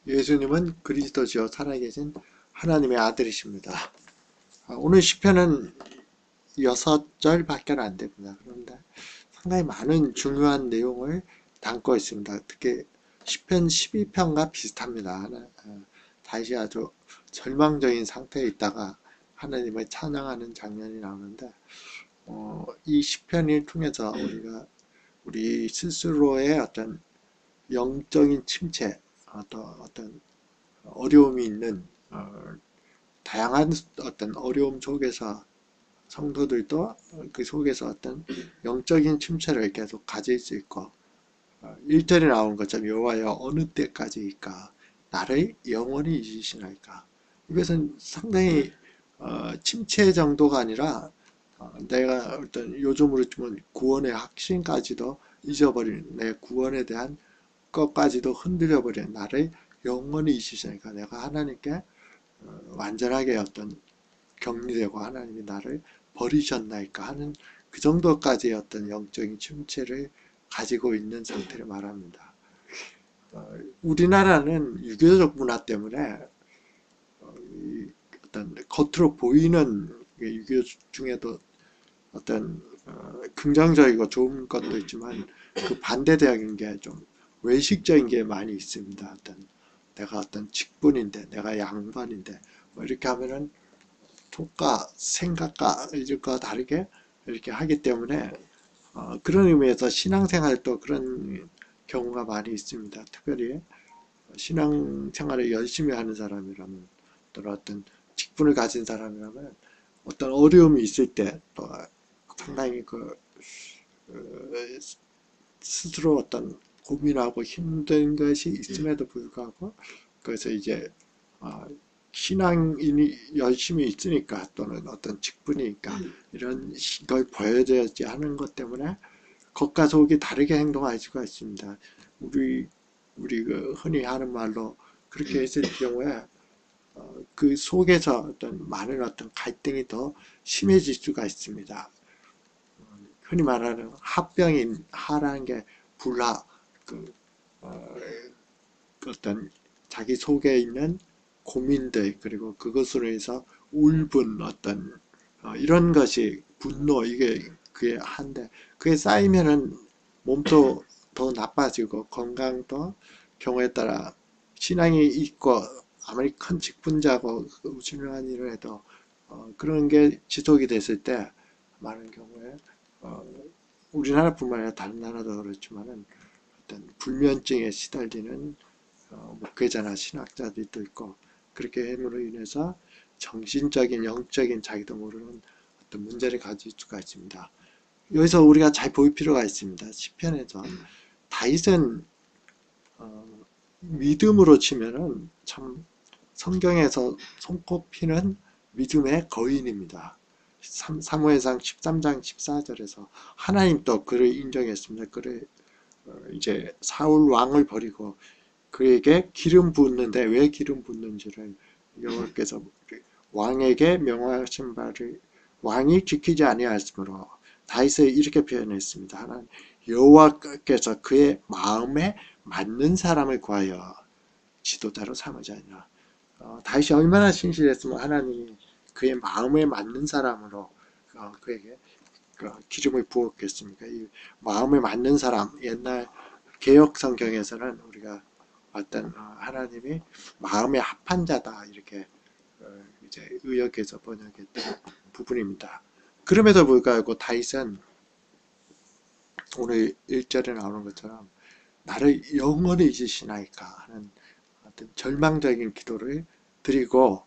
예수님은 그리스도시요 살아계신 하나님의 아들이십니다. 오늘 시편은 6절밖에 안 됩니다. 그런데 상당히 많은 중요한 내용을 담고 있습니다. 특히 시편 12편과 비슷합니다. 다시 아주 절망적인 상태에 있다가 하나님을 찬양하는 장면이 나오는데 이 시편을 통해서 우리가 우리 스스로의 어떤 영적인 침체, 어떤 어려움이 있는 다양한 어떤 어려움 속에서 성도들도 그 속에서 어떤 영적인 침체를 계속 가질 수 있고 1절에 나온 것처럼 여호와여 어느 때까지일까 나를 영원히 잊으시나이까. 이것은 상당히 침체 정도가 아니라 내가 어떤 요즘으로 치면 구원의 확신까지도 잊어버린 내 구원에 대한 것까지도 흔들려버린 나를 영원히 잊으시니까 내가 하나님께 완전하게 어떤 격리되고 하나님이 나를 버리셨나이까 하는 그 정도까지의 어떤 영적인 침체를 가지고 있는 상태를 말합니다. 우리나라는 유교적 문화 때문에 어떤 겉으로 보이는 유교 중에도 어떤 긍정적이고 좋은 것도 있지만 그 반대되는 게 좀 외식적인 게 많이 있습니다. 내가 어떤 직분인데 내가 양반인데 뭐 이렇게 하면은 속과 생각과 이것과 다르게 이렇게 하기 때문에 그런 의미에서 신앙생활도 그런 경우가 많이 있습니다. 특별히 신앙생활을 열심히 하는 사람이라면 또는 어떤 직분을 가진 사람이라면 어떤 어려움이 있을 때 또 상당히 스스로 어떤 고민하고 힘든 것이 있음에도 불구하고 그래서 이제 신앙인이 열심히 있으니까 또는 어떤 직분이니까 이런 걸 보여줘야지 하는 것 때문에 겉과 속이 다르게 행동할 수가 있습니다. 우리 그 흔히 하는 말로 그렇게 했을 경우에 그 속에서 어떤 많은 어떤 갈등이 더 심해질 수가 있습니다. 흔히 말하는 합병인 하라는 게 불화 어떤 자기 속에 있는 고민들 그리고 그것으로 해서 울분 어떤 이런 것이 분노 이게 그게 한데 그게 쌓이면은 몸도 더 나빠지고 건강도 경우에 따라 신앙이 있고 아무리 큰 직분자고 우중한 일을 해도 그런 게 지속이 됐을 때 많은 경우에 우리나라뿐만 아니라 다른 나라도 그렇지만은 어떤 불면증에 시달리는 목회자나 신학자들도 있고 그렇게 함으로 인해서 정신적인 영적인 자기도 모르는 어떤 문제를 가질 수가 있습니다. 여기서 우리가 잘 볼 필요가 있습니다. 시편에서 다윗은 믿음으로 치면은 참 성경에서 손꼽히는 믿음의 거인입니다. 사무엘상 13장 14절에서 하나님도 그를 인정했습니다. 그를 이제 사울 왕을 버리고 그에게 기름 붓는데 왜 기름 붓는지를 여호와께서 왕에게 명하신 바를 왕이 지키지 아니하였으므로 다윗을 이렇게 표현했습니다. 하나님 여호와께서 그의 마음에 맞는 사람을 구하여 지도자로 삼으지 아니라 다윗이 얼마나 신실했으면 하나님이 그의 마음에 맞는 사람으로 그에게 기름을 부었겠습니까? 이 마음에 맞는 사람 옛날 개역 성경에서는 우리가 어떤 하나님이 마음에 합한 자다 이렇게 이제 의역해서 번역했던 부분입니다. 그럼에도 불구하고 다윗은 오늘 1절에 나오는 것처럼 나를 영원히 잊으시나이까 하는 어떤 절망적인 기도를 드리고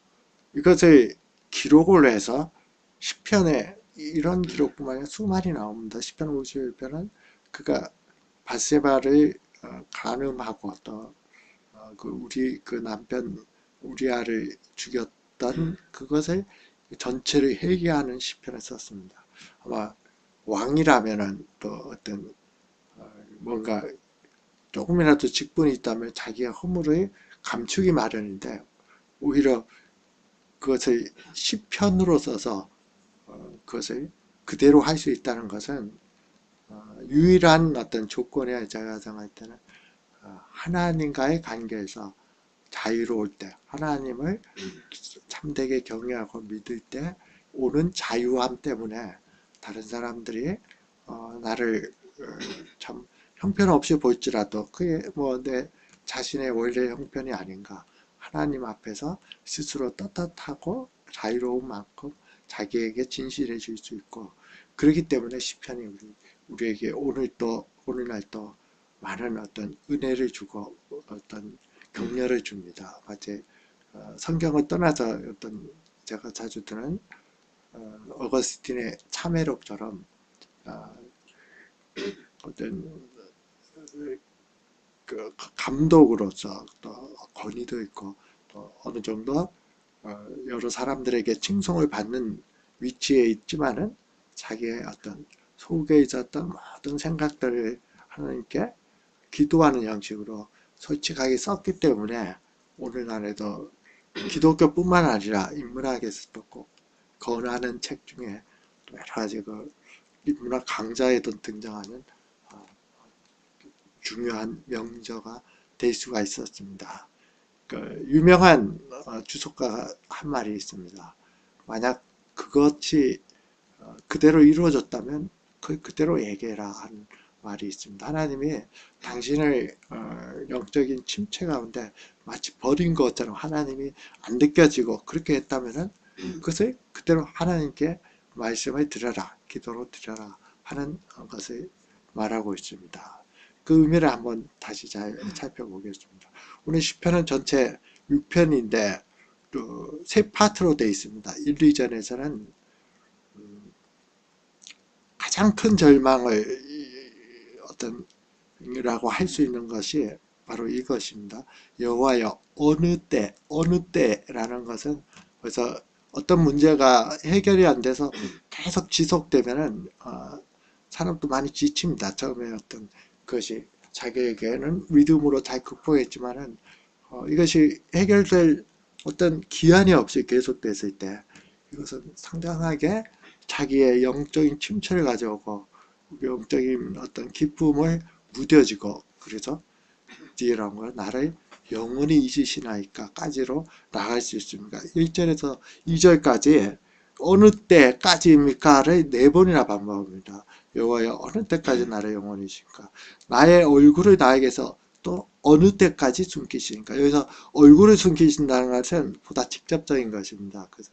이것을 기록을 해서 시편에 이런 기록뿐만 아니라 수많이 나옵니다. 시편 51편은 그가 바세바를 간음하고 또 우리 그 남편 우리아를 죽였던 그것을 전체를 회개하는 시편을 썼습니다. 아마 왕이라면은 또 어떤 뭔가 조금이라도 직분이 있다면 자기의 허물을 감추기 마련인데 오히려 그것을 시편으로 써서 그것을 그대로 할 수 있다는 것은 유일한 어떤 조건이야 제가 생각할 때는 하나님과의 관계에서 자유로울 때, 하나님을 참되게 경외하고 믿을 때 오는 자유함 때문에 다른 사람들이 나를 참 형편없이 볼지라도 그게 뭐 내 자신의 원래 형편이 아닌가, 하나님 앞에서 스스로 떳떳하고 자유로운 만큼 자기에게 진실해질 수 있고, 그렇기 때문에 시편이 우리에게 오늘날 또 많은 어떤 은혜를 주고 어떤 격려를 줍니다. 마치 성경을 떠나서 어떤 제가 자주 드는 어거스틴의 참회록처럼 어떤 그 감독으로서 또 권위도 있고 또 어느 정도 여러 사람들에게 칭송을 받는 위치에 있지만은 자기의 어떤 속에 있었던 모든 생각들을 하나님께 기도하는 형식으로 솔직하게 썼기 때문에 오늘날에도 기독교뿐만 아니라 인문학에서도 꼭 권하는 책 중에 또 여러 가지 그 인문학 강좌에도 등장하는 중요한 명저가 될 수가 있었습니다. 그 유명한 주석가가 한 말이 있습니다. 만약 그것이 그대로 이루어졌다면 그대로 얘기해라 하는 말이 있습니다. 하나님이 당신을 영적인 침체 가운데 마치 버린 것처럼 하나님이 안 느껴지고 그렇게 했다면 그것을 그대로 하나님께 말씀을 드려라, 기도로 드려라 하는 것을 말하고 있습니다. 그 의미를 한번 다시 잘 살펴보겠습니다. 오늘 시편은 전체 6편인데 세 파트로 되어 있습니다. 1, 2전에서는 가장 큰 절망을 어떤 라고 할 수 있는 것이 바로 이것입니다. 여호와여 어느 때라는 것은 그래서 어떤 문제가 해결이 안 돼서 계속 지속되면은 사람도 많이 지칩니다. 처음에 어떤 것이 자기에게는 믿음으로 잘 극복했지만은 이것이 해결될 어떤 기한이 없이 계속됐을 때 이것은 상당하게 자기의 영적인 침체를 가져오고 영적인 어떤 기쁨을 무뎌지고, 그래서 뒤에라는 건 나를 영원히 잊으시나이까 까지로 나갈 수 있습니다. 1절에서 2절까지 어느 때까지입니까를 4번이나 반복합니다. 여호와여 어느 때까지 나를 영원히 잊으실까, 나의 얼굴을 나에게서 또 어느 때까지 숨기시니까, 여기서 얼굴을 숨기신다는 것은 보다 직접적인 것입니다. 그래서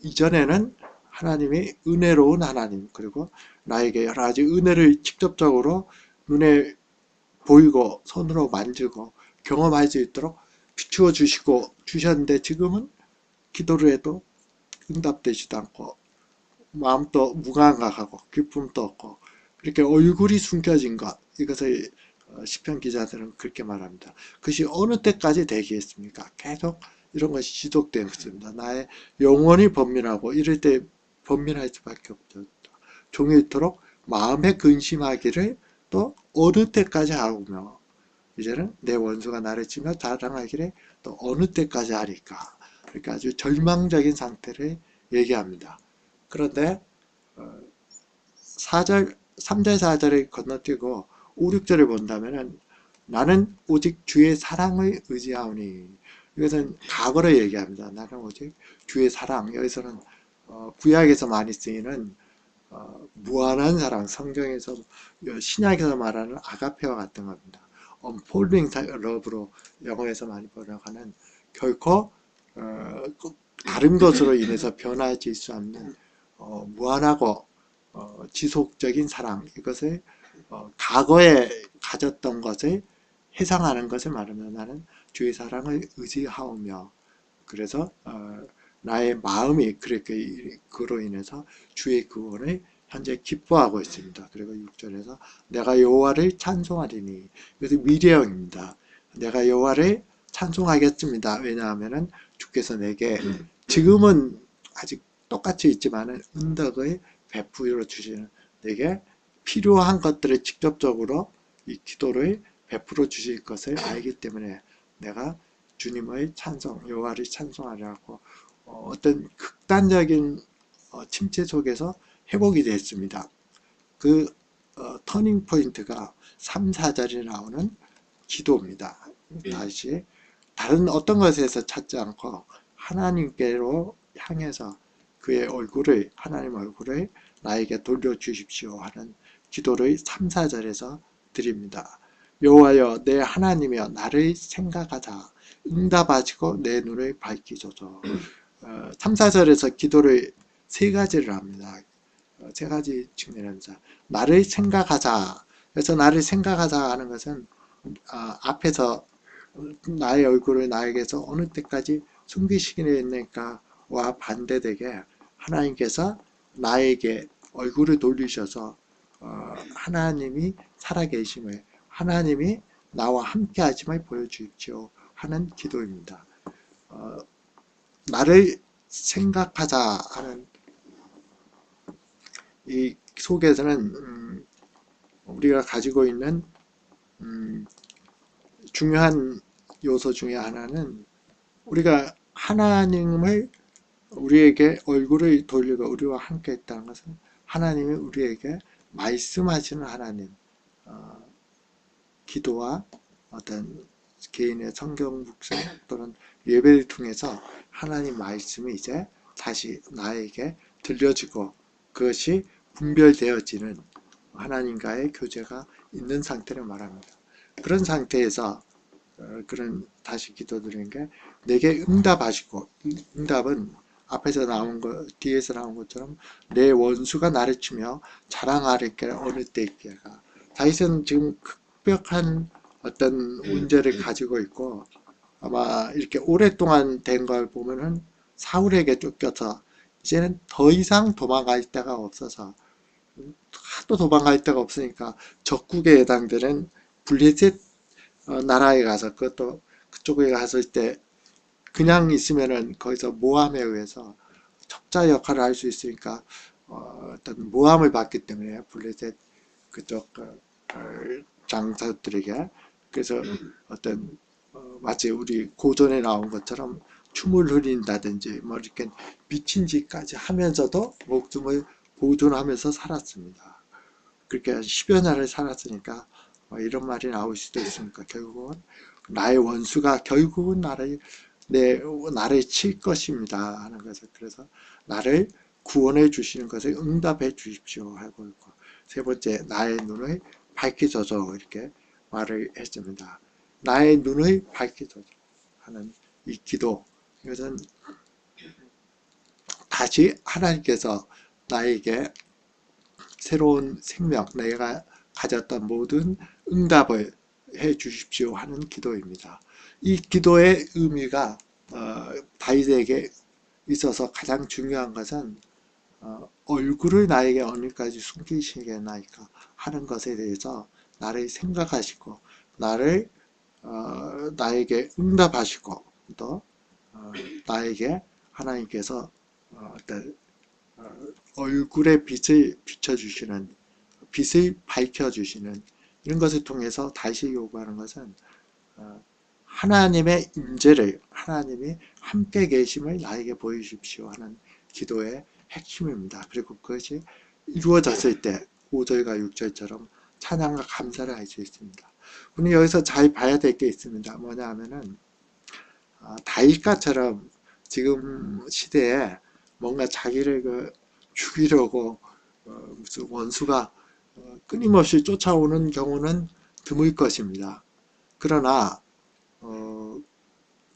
이전에는 하나님이 은혜로운 하나님, 그리고 나에게 여러 가지 은혜를 직접적으로 눈에 보이고 손으로 만지고 경험할 수 있도록 비추어 주시고 주셨는데, 지금은 기도를 해도 응답되지도 않고 마음도 무감각하고 기쁨도 없고 이렇게 얼굴이 숨겨진 것, 이것을 시편 기자들은 그렇게 말합니다. 그것이 어느 때까지 되겠습니까? 계속 이런 것이 지속되었습니다. 나의 영혼이 번민하고 이럴 때 번민할 수밖에 없죠. 종일토록 마음에 근심하기를 또 어느 때까지 하오며, 이제는 내 원수가 나를 치며 자랑하기를 또 어느 때까지 하리까. 그러니까 아주 절망적인 상태를 얘기합니다. 그런데 4절, 3절 4절을 건너뛰고 5, 6절을 본다면 나는 오직 주의 사랑을 의지하오니, 이것은 과거를 얘기합니다. 나는 오직 주의 사랑, 여기서는 구약에서 많이 쓰이는 무한한 사랑, 성경에서 신약에서 말하는 아가페와 같은 겁니다. unfolding love로 영어에서 많이 번역하는, 결코 다른 것으로 인해서 변화질 수 없는 무한하고 지속적인 사랑, 이것을 과거에 가졌던 것을 해상하는 것을 말하면 나는 주의 사랑을 의지하오며, 그래서 나의 마음이 그렇게 그로 인해서 주의 구원을 현재 기뻐하고 있습니다. 그리고 6절에서 내가 여호와를 찬송하리니, 이것은 미래형입니다. 내가 여호와를 찬송하겠습니다. 왜냐하면 주께서 내게 지금은 아직 똑같이 있지만 은덕을 베풀어 주시는, 내게 필요한 것들을 직접적으로 이 기도를 베풀어 주실 것을 알기 때문에 내가 주님의 찬송, 여호와를 찬송하려고 어떤 극단적인 침체 속에서 회복이 됐습니다. 그 터닝 포인트가 3, 4절에 나오는 기도입니다. 다른 어떤 것에서 찾지 않고 하나님께로 향해서 그의 얼굴을, 하나님 얼굴을 나에게 돌려주십시오 하는 기도를 3, 4절에서 드립니다. 여호와여 내 하나님이여 나를 생각하자 응답하시고 내 눈을 밝히소서. 3, 4절에서 기도를 세 가지를 합니다. 세 가지 측면에서 나를 생각하자. 그래서 나를 생각하자 하는 것은 앞에서 나의 얼굴을 나에게서 어느 때까지 숨기시겠는가와 반대되게 하나님께서 나에게 얼굴을 돌리셔서 하나님이 살아계심을, 하나님이 나와 함께 하심을 보여주십시오 하는 기도입니다. 나를 생각하자 하는 이 속에서는 우리가 가지고 있는 중요한 요소 중에 하나는 우리가 하나님을 우리에게 얼굴을 돌리고 우리와 함께 있다는 것은 하나님이 우리에게 말씀하시는 하나님, 기도와 어떤 개인의 성경 묵상 또는 예배를 통해서 하나님 말씀이 이제 다시 나에게 들려지고 그것이 분별되어지는 하나님과의 교제가 있는 상태를 말합니다. 그런 상태에서 그런 다시 기도드리는 게 내게 응답하시고, 응답은 앞에서 나온 것, 뒤에서 나온 것처럼 내 원수가 나를 치며 자랑하리께 어느 때일까. 다윗은 지금 급격한 어떤 문제를 가지고 있고 아마 이렇게 오랫동안 된 걸 보면은 사울에게 쫓겨서 이제는 더 이상 도망갈 데가 없어서 하도 도망갈 데가 없으니까 적국에 해당되는 블레셋 나라에 가서 그것도 그쪽에 갔을 때 그냥 있으면은 거기서 모함에 의해서 첩자 역할을 할 수 있으니까 어떤 모함을 받기 때문에 블레셋 그쪽 장사들에게 그래서 어떤 마치 우리 고전에 나온 것처럼 춤을 흐린다든지 뭐 이렇게 미친 짓까지 하면서도 목숨을 보존하면서 살았습니다. 그렇게 10여 년을 살았으니까 이런 말이 나올 수도 있으니까 결국은 나의 원수가 결국은 나를 칠 것입니다 하는 것을 그래서 나를 구원해 주시는 것을 응답해 주십시오 하고 있고 세 번째 나의 눈을 밝히소서 이렇게 말을 했습니다. 나의 눈을 밝히소서 하는 이 기도 이것은 다시 하나님께서 나에게 새로운 생명 내가 가졌던 모든 응답을 해 주십시오 하는 기도입니다. 이 기도의 의미가 다윗에게 있어서 가장 중요한 것은 얼굴을 나에게 어느까지 숨기시겠나이까 하는 것에 대해서 나를 생각하시고 나를 나에게 응답하시고 또 나에게 하나님께서 어떤 얼굴의 빛을 비춰주시는 빛을 밝혀주시는 이런 것을 통해서 다시 요구하는 것은 하나님의 임재를 하나님이 함께 계심을 나에게 보여주십시오 하는 기도의 핵심입니다. 그리고 그것이 이루어졌을 때 5절과 6절처럼 찬양과 감사를 할 수 있습니다. 우리 여기서 잘 봐야 될 게 있습니다. 뭐냐 하면은 다윗과처럼 지금 시대에 뭔가 자기를 죽이려고 무슨 원수가 끊임없이 쫓아오는 경우는 드물 것입니다. 그러나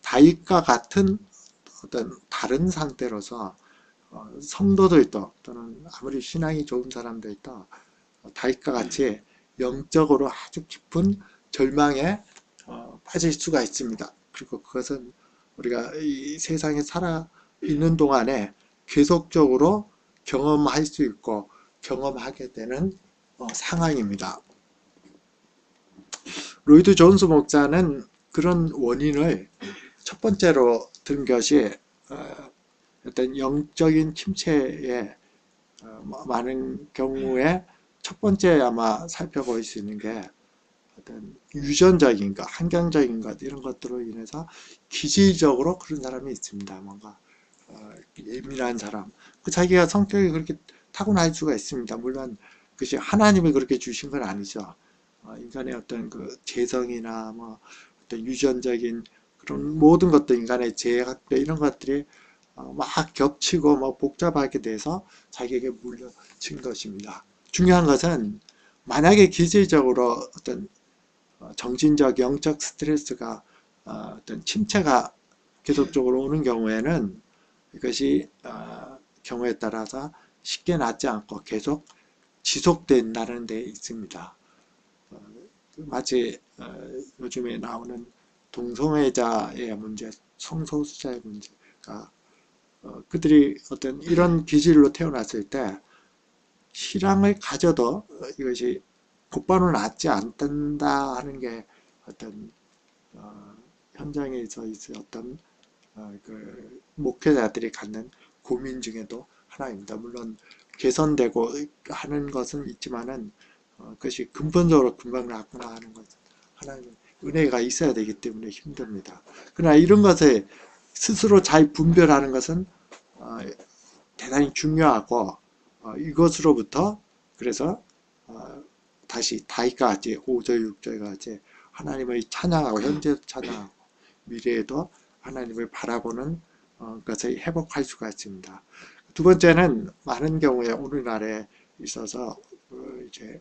다윗과 같은 어떤 다른 상태로서 성도들도 또는 아무리 신앙이 좋은 사람들도 다윗과 같이 영적으로 아주 깊은 절망에 빠질 수가 있습니다. 그리고 그것은 우리가 이 세상에 살아 있는 동안에 계속적으로 경험할 수 있고 경험하게 되는 상황입니다. 로이드 존스 목사는 그런 원인을 첫 번째로 든 것이 어떤 영적인 침체에 많은 경우에 첫 번째 아마 살펴볼 수 있는 게 어떤 유전적인 것, 환경적인 것 이런 것들로 인해서 기질적으로 그런 사람이 있습니다. 뭔가 예민한 사람, 자기가 성격이 그렇게 타고날 수가 있습니다. 물론 그것이 하나님이 그렇게 주신 건 아니죠. 인간의 어떤 그 재성이나 뭐 어떤 유전적인 그런 모든 것들, 인간의 죄악들 이런 것들이 막 겹치고 뭐 복잡하게 돼서 자기에게 물려진 것입니다. 중요한 것은 만약에 기질적으로 어떤 정신적, 영적 스트레스가 어떤 침체가 계속적으로 오는 경우에는 이것이 경우에 따라서 쉽게 낫지 않고 계속 지속된다는 데 있습니다. 마치 요즘에 나오는 동성애자의 문제, 성소수자의 문제가 그들이 어떤 이런 기질로 태어났을 때 신앙을 가져도 이것이 곧바로 낫지 않는다 하는 게 어떤 현장에서 있었던 그 목회자들이 갖는 고민 중에도 하나입니다. 물론 개선되고 하는 것은 있지만은 그것이 근본적으로 금방 낫구나 하는 것은 하나님의 은혜가 있어야 되기 때문에 힘듭니다. 그러나 이런 것을 스스로 잘 분별하는 것은 대단히 중요하고 이것으로부터 그래서 다시 다윗과 같이 5절 6절 같이 하나님의 찬양하고 현재도 찬양하고 미래에도 하나님을 바라보는 것을 회복할 수가 있습니다. 두 번째는 많은 경우에 오늘날에 있어서 이제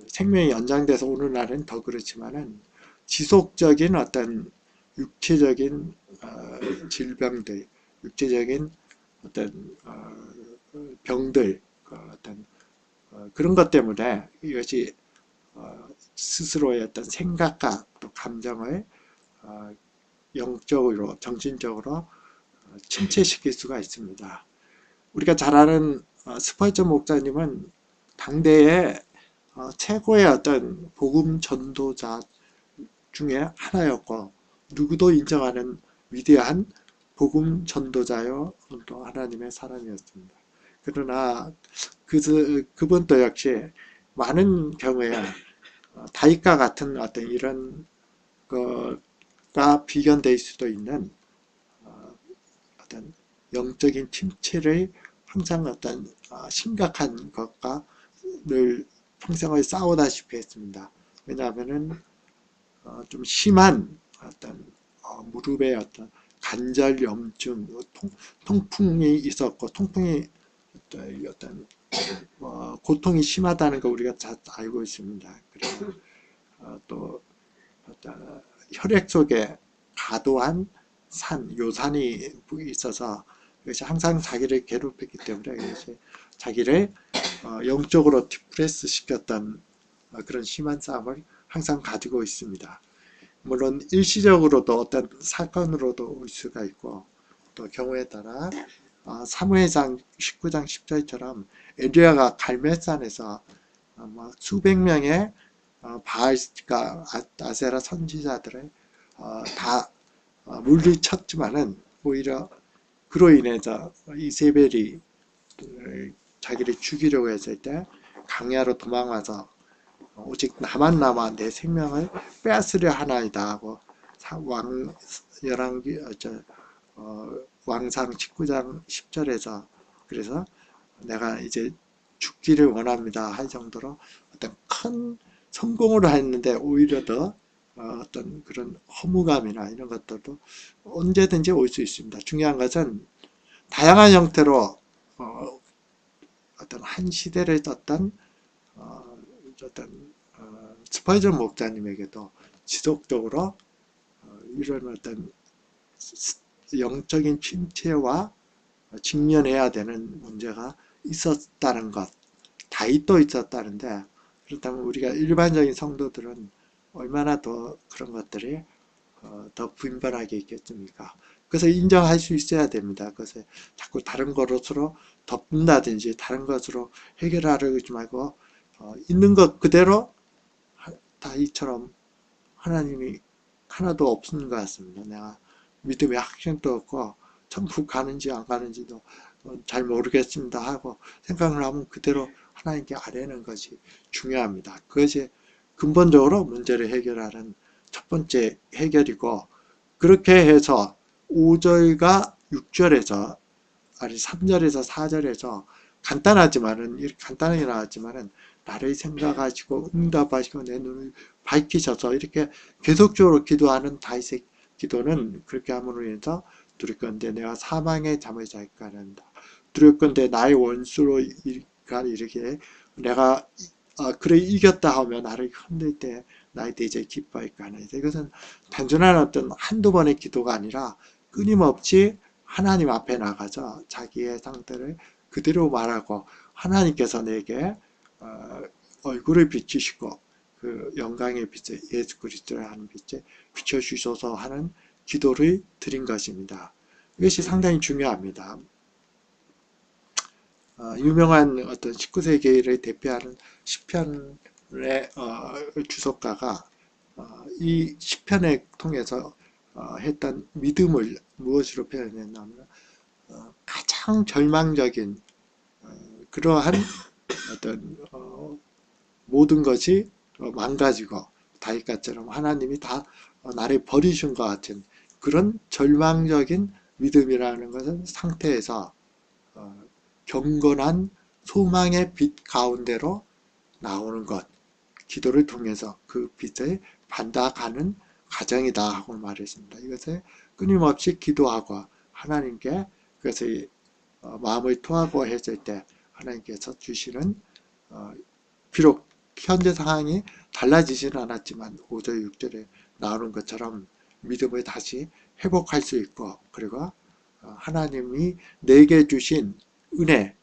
생명이 연장돼서 오늘날은 더 그렇지만은 지속적인 어떤 육체적인 질병들, 육체적인 어떤 병들, 어떤 그런 것 때문에 이것이 스스로의 어떤 생각과 또 감정을 영적으로, 정신적으로 침체시킬 수가 있습니다. 우리가 잘 아는 스펄전 목사님은 당대의 최고의 어떤 복음 전도자 중에 하나였고 누구도 인정하는 위대한 복음 전도자요 또 하나님의 사람이었습니다. 그러나 그분도 역시 많은 경우에 다윗과 같은 어떤 이런 거가 비견될 수도 있는 어떤 영적인 침체를 항상 어떤 심각한 것과 늘 평생을 싸우다시피 했습니다. 왜냐하면은 좀 심한 어떤 무릎에 어떤 관절염증, 통풍이 있었고 통풍이 어떤 고통이 심하다는 거 우리가 잘 알고 있습니다. 그리고 또 어떤 혈액 속에 과도한 요산이 있어서 이것이 항상 자기를 괴롭혔기 때문에 이것이 자기를 영적으로 디프레스 시켰던 그런 심한 싸움을 항상 가지고 있습니다. 물론 일시적으로도 어떤 사건으로도 올 수가 있고 또 경우에 따라 사무엘상 19장 10절처럼 엘리야가 갈멜산에서 수백 명의 바알과 아세라 선지자들을 다 물리쳤지만은 오히려 그로 인해서 이세벨이 자기를 죽이려고 했을 때 강야로 도망와서 오직 나만 남아 내 생명을 빼앗으려 하나이다 하고 왕상 19장 10절에서 그래서 내가 이제 죽기를 원합니다 할 정도로 어떤 큰 성공을 했는데 오히려 더 어떤 그런 허무감이나 이런 것들도 언제든지 올 수 있습니다. 중요한 것은 다양한 형태로 어떤 한 시대를 떴던 어떤 스펄전 목사님에게도 지속적으로 이런 어떤 영적인 침체와 직면해야 되는 문제가 있었다는 것, 다윗도 있었다는데 그렇다면 우리가 일반적인 성도들은 얼마나 더 그런 것들이 더 분별하게 있겠습니까? 그래서 인정할 수 있어야 됩니다. 그래서 자꾸 다른 것으로 덮는다든지 다른 것으로 해결하려고 하지 말고 있는 것 그대로 다윗처럼 하나님이 하나도 없는 것 같습니다. 내가 믿음의 확신도 없고 천국 가는지 안 가는지도 잘 모르겠습니다 하고 생각을 하면 그대로 하나님께 아뢰는 것이 중요합니다. 그것이 근본적으로 문제를 해결하는 첫 번째 해결이고 그렇게 해서 5절과 6절에서 아니 3절에서 4절에서 간단하지만은 이렇게 간단하게 나왔지만은 나를 생각하시고 응답하시고 내 눈을 밝히셔서 이렇게 계속적으로 기도하는 다윗의 기도는 그렇게 함으로 인해서 두렵건대 내가 사망의 잠을 자기가 한다. 두렵건대 나의 원수로 이르기에 내가 그래 이겼다 하면 나를 흔들 때 나에 대해 이제 기뻐할까 하나이다. 이것은 단순한 어떤 한두 번의 기도가 아니라 끊임없이 하나님 앞에 나가서 자기의 상태를 그대로 말하고 하나님께서 내게 얼굴을 비추시고 그 영광의 빛에 예수 그리스도를 하는 빛에 비춰주셔서 하는 기도를 드린 것입니다. 이것이 상당히 중요합니다. 유명한 어떤 19세기를 대표하는 시편의 주석가가 이 시편을 통해서 했던 믿음을 무엇으로 표현했냐면 가장 절망적인 그러한 어떤 모든 것이 망가지고 다윗같처럼 하나님이 다 나를 버리신 것 같은 그런 절망적인 믿음이라는 것은 상태에서 경건한 소망의 빛 가운데로 나오는 것, 기도를 통해서 그 빛을 반다가는 과정이다 하고 말했습니다. 이것을 끊임없이 기도하고 하나님께 그것을 마음을 토하고 했을 때 하나님께서 주시는 비록 현재 상황이 달라지지는 않았지만 5절 6절에 나오는 것처럼 믿음을 다시 회복할 수 있고 그리고 하나님이 내게 주신 은혜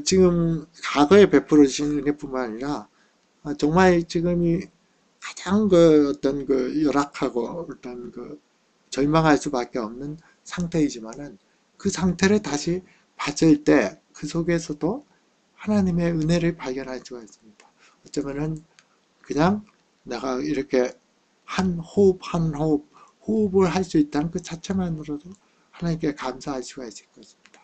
지금 과거에 베풀어 주신 은혜뿐만 아니라 정말 지금이 가장 그 어떤 그 열악하고 어떤 그 절망할 수밖에 없는 상태이지만은 그 상태를 다시 봤을 때 그 속에서도 하나님의 은혜를 발견할 수가 있습니다. 어쩌면은 그냥 내가 이렇게 한 호흡 한 호흡 호흡을 할 수 있다는 그 자체만으로도 하나님께 감사할 수가 있을 것입니다.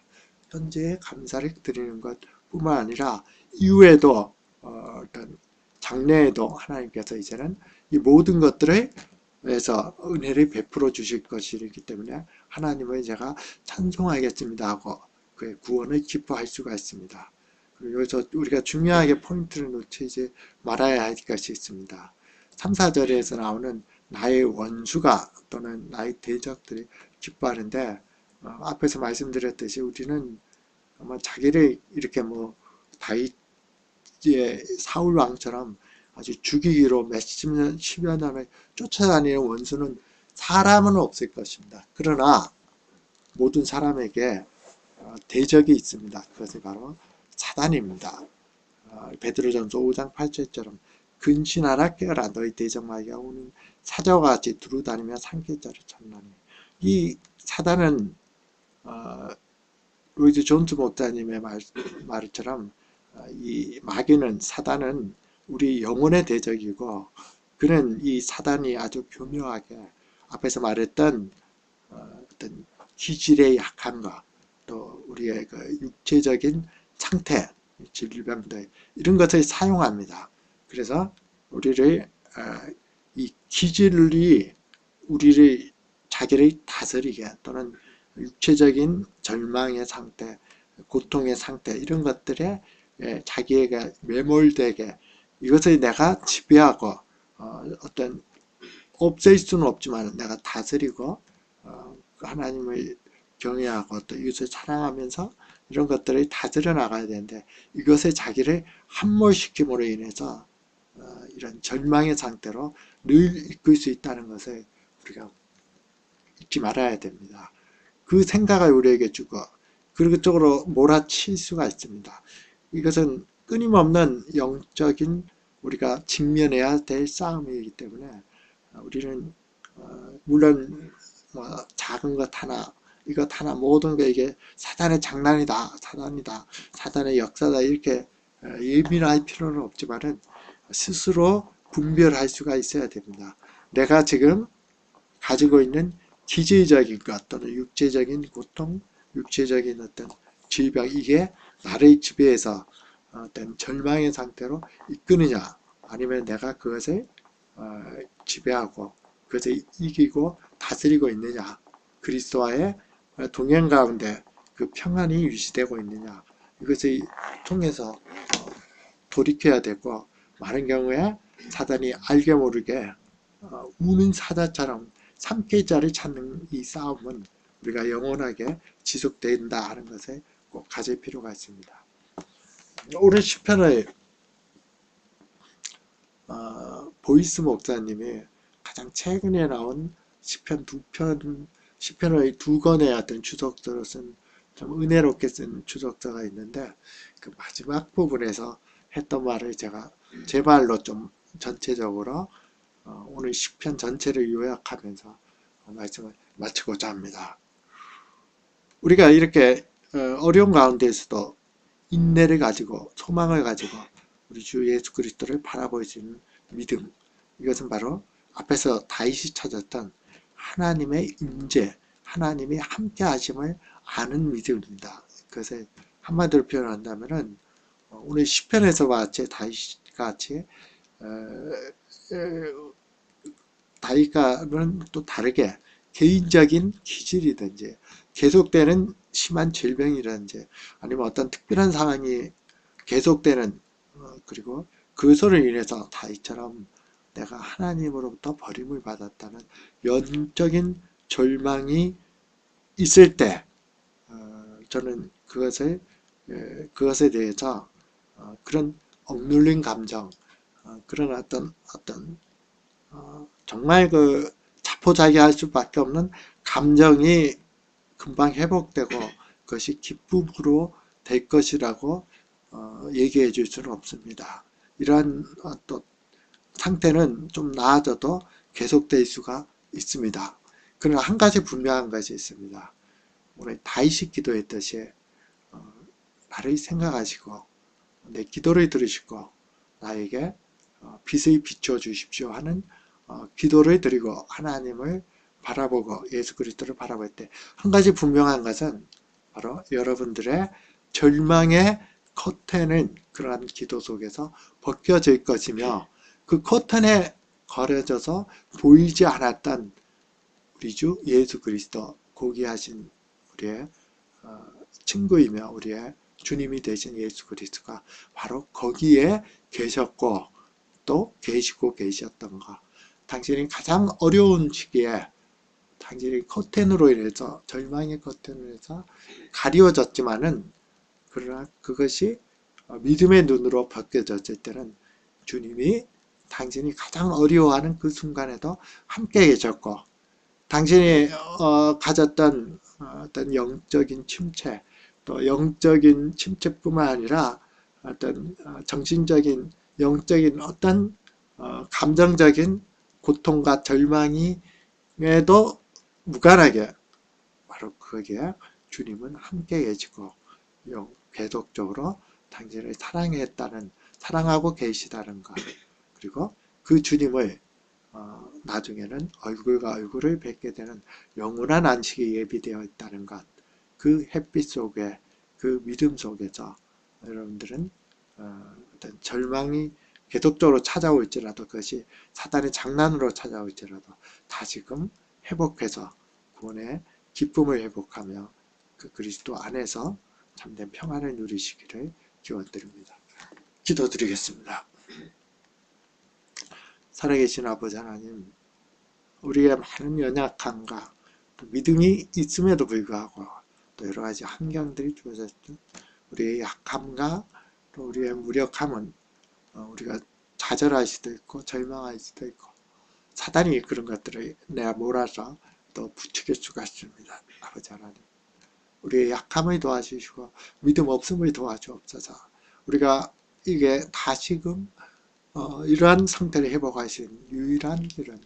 현재의 감사를 드리는 것 뿐만 아니라 이후에도 어떤 장래에도 하나님께서 이제는 이 모든 것들을 위해서 은혜를 베풀어 주실 것이기 때문에 하나님을 제가 찬송하겠습니다 하고 그의 구원을 기뻐할 수가 있습니다. 그리고 여기서 우리가 중요하게 포인트를 놓치지 말아야 할 것이 있습니다. 3, 4절에서 나오는 나의 원수가 또는 나의 대적들이 기뻐하는데 앞에서 말씀드렸듯이 우리는 아마 자기를 이렇게 뭐 다윗의 사울 왕처럼 아주 죽이기로 몇십 년, 10여 년을 쫓아다니는 원수는 사람은 없을 것입니다. 그러나 모든 사람에게 대적이 있습니다. 그것이 바로 사단입니다. 베드로전서 5장 8절처럼 근신하라 깨어라 너희 대적 마귀가 오는 사자와 같이 두루다니며 산길자를 찾나니 이 사단은 로이드 존스 목사님의 말처럼 이 마귀는 사단은 우리 영혼의 대적이고 그는 이 사단이 아주 교묘하게 앞에서 말했던 어떤 기질의 약함과 또 우리의 그 육체적인 상태, 질병들 이런 것을 사용합니다. 그래서 우리를 이 기질이 우리를 자기를 다스리게 또는 육체적인 절망의 상태, 고통의 상태 이런 것들에 자기에게 매몰되게 이것을 내가 지배하고 어떤 없앨 수는 없지만 내가 다스리고 하나님을 경외하고 또 이것을 사랑하면서 이런 것들을 다스려 나가야 되는데 이것을 자기를 함몰시킴으로 인해서 이런 절망의 상태로 늘 이끌 수 있다는 것을 우리가 잊지 말아야 됩니다. 그 생각을 우리에게 주고 그쪽으로 몰아칠 수가 있습니다. 이것은 끊임없는 영적인 우리가 직면해야 될 싸움이기 때문에 우리는 물론 작은 것 하나 이것 하나 모든 게 이게 사단의 장난이다 사단이다 사단의 역사다 이렇게 예민할 필요는 없지만은 스스로 분별할 수가 있어야 됩니다. 내가 지금 가지고 있는 기질적인 것 또는 육체적인 고통 육체적인 어떤 질병 이게 나를 지배해서 어떤 절망의 상태로 이끄느냐 아니면 내가 그것을 지배하고 그것을 이기고 다스리고 있느냐 그리스도와의 동행 가운데 그 평안이 유지되고 있느냐 이것을 통해서 돌이켜야 되고 많은 경우에 사단이 알게 모르게 우는 사자처럼 산길자를 찾는 이 싸움은 우리가 영원하게 지속된다 하는 것을 꼭 가질 필요가 있습니다. 오늘 시편의 보이스 목사님이 가장 최근에 나온 시편의 두 권의 어떤 주석서로 쓴 좀 은혜롭게 쓴 주석서가 있는데 그 마지막 부분에서 했던 말을 제가 제 말로 좀 전체적으로 오늘 시편 전체를 요약하면서 말씀을 마치고자 합니다. 우리가 이렇게 어려운 가운데에서도 인내를 가지고 소망을 가지고 우리 주 예수 그리스도를 바라볼 수 있는 믿음, 이것은 바로 앞에서 다윗이 찾았던 하나님의 임재, 하나님이 함께 하심을 아는 믿음입니다. 그것을 한마디로 표현한다면은 오늘 시편에서 같이 다윗같이 다윗과는 또 다르게 개인적인 기질이든지 계속되는 심한 질병이라든지 아니면 어떤 특별한 상황이 계속되는 그리고 그것으로 인해서 다윗처럼 내가 하나님으로부터 버림을 받았다는 영적인 절망이 있을 때 저는 그것에 대해서 그런 억눌린 감정, 그런 어떤 정말 그 자포자기할 수밖에 없는 감정이 금방 회복되고 그것이 기쁨으로 될 것이라고 얘기해 줄 수는 없습니다. 이러한 또 상태는 좀 나아져도 계속될 수가 있습니다. 그러나 한 가지 분명한 것이 있습니다. 오늘 다윗이 기도했듯이 나를 생각하시고 내 기도를 들으시고 나에게 빛을 비춰 주십시오 하는 기도를 드리고 하나님을 바라보고 예수 그리스도를 바라볼 때 한 가지 분명한 것은 바로 여러분들의 절망의 커튼은 그러한 기도 속에서 벗겨질 것이며 그 커튼에 걸어져서 보이지 않았던 우리 주 예수 그리스도 고귀하신 우리의 친구이며 우리의 주님이 되신 예수 그리스도가 바로 거기에 계셨고 또 계시고 계셨던 것. 당신이 가장 어려운 시기에 당신이 커튼으로 인해서 절망의 커튼으로 인해서 가리워졌지만은 그러나 그것이 믿음의 눈으로 벗겨졌을 때는 주님이 당신이 가장 어려워하는 그 순간에도 함께 계셨고 당신이 가졌던 어떤 영적인 침체 또 영적인 침체뿐만 아니라 어떤 정신적인 영적인 어떤 감정적인 고통과 절망이 에도 무관하게 바로 거기에 주님은 함께 계시고 계속적으로 당신을 사랑하고 계시다는 것 그리고 그 주님을 나중에는 얼굴과 얼굴을 뵙게 되는 영원한 안식이 예비되어 있다는 것 그 햇빛 속에 그 믿음 속에서 여러분들은 어떤 절망이 계속적으로 찾아올지라도 그것이 사단의 장난으로 찾아올지라도 다시금 회복해서 구원의 기쁨을 회복하며 그 그리스도 안에서 참된 평안을 누리시기를 기원드립니다. 기도드리겠습니다. 살아계신 아버지 하나님, 우리의 많은 연약함과 또 믿음이 있음에도 불구하고 또 여러 가지 환경들이 주어졌던 우리의 약함과 또 우리의 무력함은 우리가 좌절할 수도 있고 절망할 수도 있고 사단이 그런 것들을 내가 몰아서 또 부추길 수가 있습니다. 아버지 하나님, 우리의 약함을 도와주시고 믿음 없음을 도와주옵소서. 우리가 이게 다시금 이러한 상태를 회복할 수 있는 유일한 길은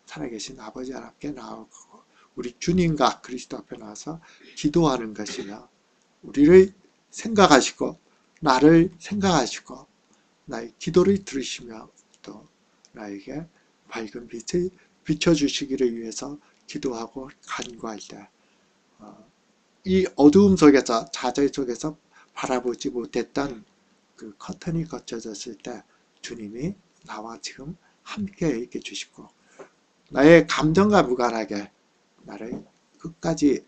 살아계신 아버지 하나님께 나오고 우리 주님과 그리스도 앞에 나와서 기도하는 것이며 우리를 생각하시고 나를 생각하시고 나의 기도를 들으시며 또 나에게 밝은 빛을 비춰주시기를 위해서 기도하고 간구할 때 이 어두움 속에서 좌절 속에서 바라보지 못했던 그 커튼이 걷혀졌을 때 주님이 나와 지금 함께 있게 주시고 나의 감정과 무관하게 나를 끝까지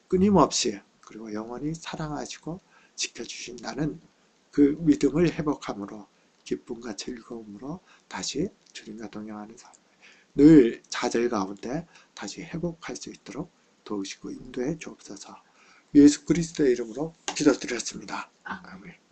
끊임없이 그리고 영원히 사랑하시고 지켜주신다는 그 믿음을 회복함으로 기쁨과 즐거움으로 다시 주님과 동행하는 삶을 늘 좌절 가운데 다시 회복할 수 있도록 도우시고 인도해 주옵소서. 예수 그리스도의 이름으로 기도드렸습니다. 아멘.